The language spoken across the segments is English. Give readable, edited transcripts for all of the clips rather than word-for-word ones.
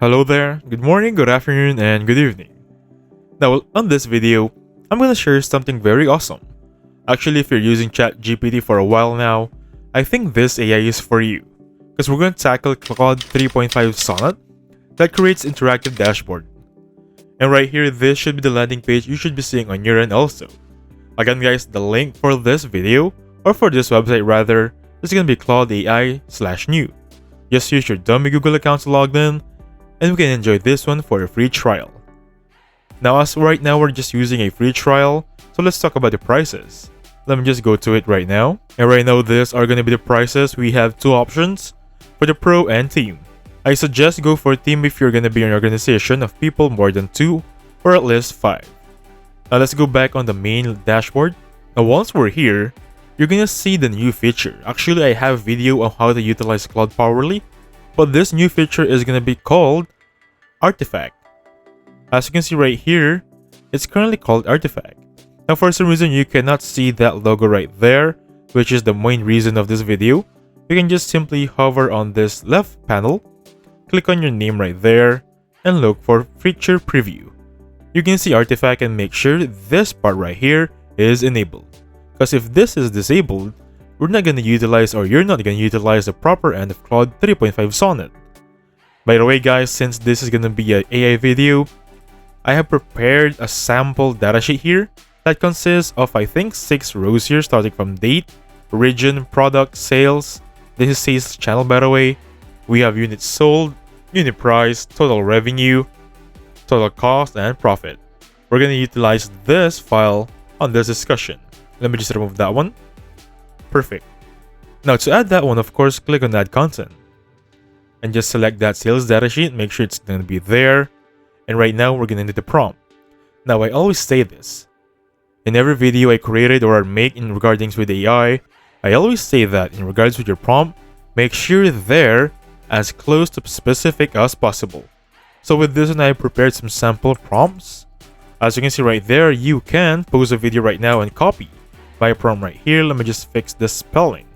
Hello there, good morning, good afternoon, and good evening. Now, on this video, I'm going to share something very awesome. Actually, if you're using ChatGPT for a while now, I think this AI is for you. Because we're going to tackle Claude 3.5 Sonnet that creates interactive dashboard. And right here, this should be the landing page you should be seeing on your end also. Again guys, the link for this video, or for this website rather, is going to be Claude AI/new. Just use your dummy Google account to log in, and we can enjoy this one for a free trial. Now as right now we're just using a free trial, so let's talk about the prices. Let me just go to it right now. And right now these are going to be the prices. We have two options for the pro and team. I suggest go for team if you're going to be an organization of people more than 2 or at least 5. Now let's go back on the main dashboard. Now once we're here, you're going to see the new feature. Actually I have video on how to utilize Claude Powerly, but this new feature is going to be called Artifact. As you can see right here, it's currently called Artifact. Now for some reason you cannot see that logo right there, which is the main reason of this video. You can just simply hover on this left panel, click on your name right there, and look for Feature Preview. You can see Artifact and make sure this part right here is enabled. Because if this is disabled, we're not going to utilize, or you're not going to utilize the proper end of Claude 3.5 Sonnet. By the way guys, since this is going to be an AI video, I have prepared a sample datasheet here that consists of I think 6 rows here, starting from date, region, product, sales. This is sales channel by the way. We have units sold, unit price, total revenue, total cost, and profit. We're going to utilize this file on this discussion. Let me just remove that one. Perfect. Now to add that one, of course, click on add content. And just select that sales datasheet, make sure it's going to be there. And right now we're going to need the prompt. Now I always say this. In every video I created or make in regarding with AI, I always say that in regards with your prompt, make sure they're as close to specific as possible. So with this one I prepared some sample prompts. As you can see right there, you can pause a video right now and copy my prompt right here. Let me just fix the spelling.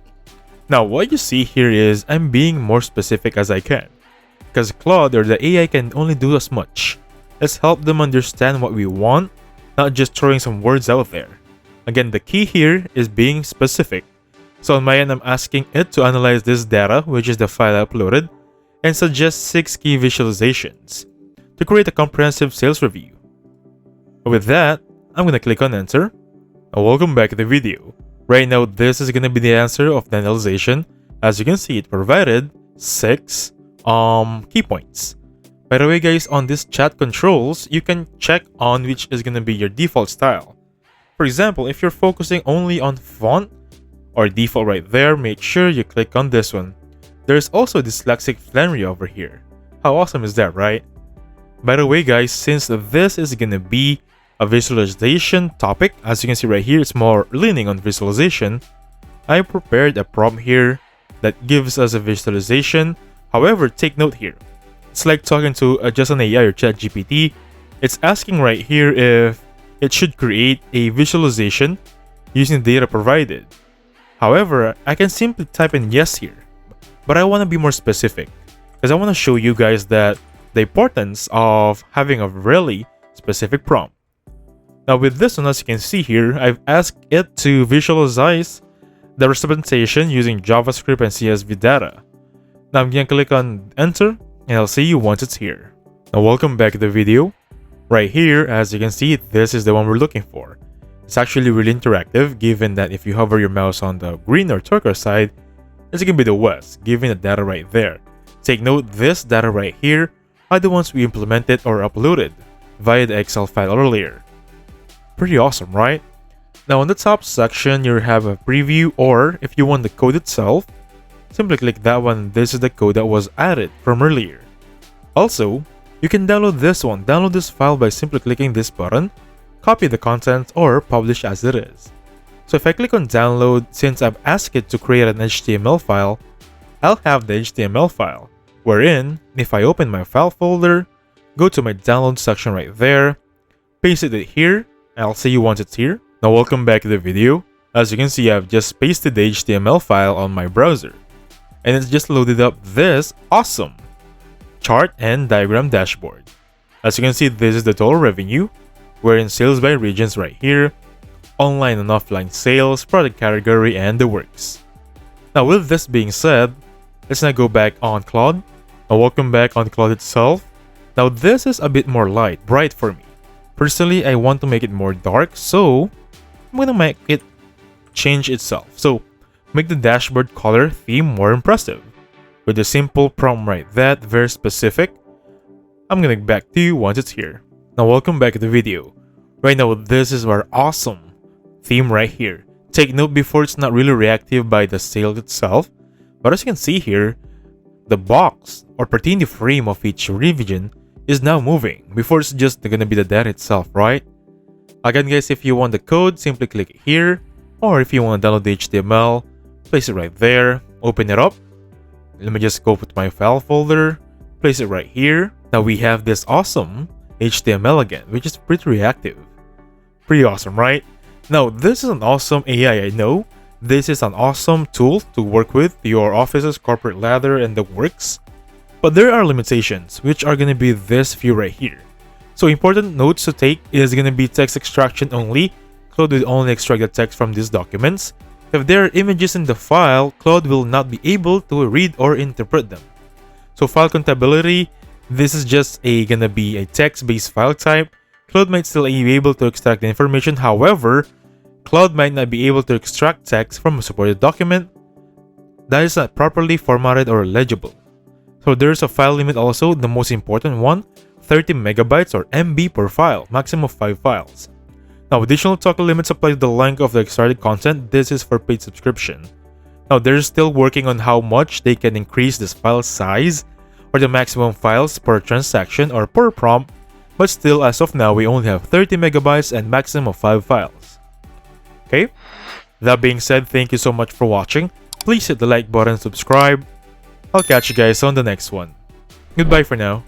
Now what you see here is I'm being more specific as I can, because Claude or the AI can only do as much. Let's help them understand what we want, not just throwing some words out there. Again, the key here is being specific. So on my end, I'm asking it to analyze this data, which is the file I uploaded, and suggest 6 key visualizations to create a comprehensive sales review. With that, I'm going to click on enter. And welcome back to the video. Right now, this is going to be the answer of the analyzation. As you can see, it provided 6 key points. By the way guys, on this chat controls, you can check on which is going to be your default style. For example, if you're focusing only on font or default right there, make sure you click on this one. There's also dyslexic flannery over here. How awesome is that, right? By the way guys, since this is going to be a visualization topic, as you can see right here, it's more leaning on visualization. I prepared a prompt here that gives us a visualization. However, take note here. It's like talking to just an AI or ChatGPT. It's asking right here if it should create a visualization using the data provided. However, I can simply type in yes here. But I want to be more specific, because I want to show you guys that the importance of having a really specific prompt. Now with this one, as you can see here, I've asked it to visualize the representation using JavaScript and CSV data. Now I'm going to click on enter, and I'll see you once it's here. Now welcome back to the video. Right here, as you can see, this is the one we're looking for. It's actually really interactive, given that if you hover your mouse on the green or turquoise side, it's going to be the west, giving the data right there. Take note, this data right here are the ones we implemented or uploaded via the Excel file earlier. Pretty awesome, right? Now on the top section, you have a preview, or if you want the code itself, simply click that one. This is the code that was added from earlier. Also, you can download this one. Download this file by simply clicking this button, copy the content, or publish as it is. So if I click on download, since I've asked it to create an HTML file, I'll have the HTML file, wherein if I open my file folder, go to my download section right there, paste it here, I'll see you once it's here. Now welcome back to the video. As you can see, I've just pasted the HTML file on my browser, and it's just loaded up this awesome chart and diagram dashboard. As you can see, this is the total revenue. We're in sales by regions right here, online and offline sales, product category, and the works. Now with this being said, let's now go back on Claude. Now welcome back on Claude itself. Now this is a bit more light, bright for me. Personally, I want to make it more dark, so I'm gonna make it change itself. So make the dashboard color theme more impressive. With a simple prompt right that, very specific. I'm gonna get back to you once it's here. Now welcome back to the video. Right now this is our awesome theme right here. Take note before it's not really reactive by the sale itself, but as you can see here, the box or pertaining the frame of each region is now moving before it's just gonna be the data itself, right? Again guys, if you want the code, simply click it here, or if you want to download the HTML, place it right there, open it up. Let me just go to my file folder, place it right here. Now we have this awesome HTML again, which is pretty reactive. Pretty awesome, right? Now this is an awesome AI, I know. This is an awesome tool to work with your office's corporate ladder and the works. But there are limitations, which are going to be this few right here. So important notes to take is going to be text extraction only. Claude will only extract the text from these documents. If there are images in the file, Claude will not be able to read or interpret them. So file contability, this is just gonna be a text-based file type. Claude might still be able to extract the information, however, Claude might not be able to extract text from a supported document that is not properly formatted or legible. So there's a file limit also, the most important one, 30 megabytes or MB per file, maximum of 5 files. Now additional toggle limits apply to the length of the extracted content. This is for paid subscription. Now they're still working on how much they can increase this file size or the maximum files per transaction or per prompt, but still as of now we only have 30 megabytes and maximum of 5 files. Okay, that being said, thank you so much for watching. Please hit the like button and subscribe. I'll catch you guys on the next one. Goodbye for now.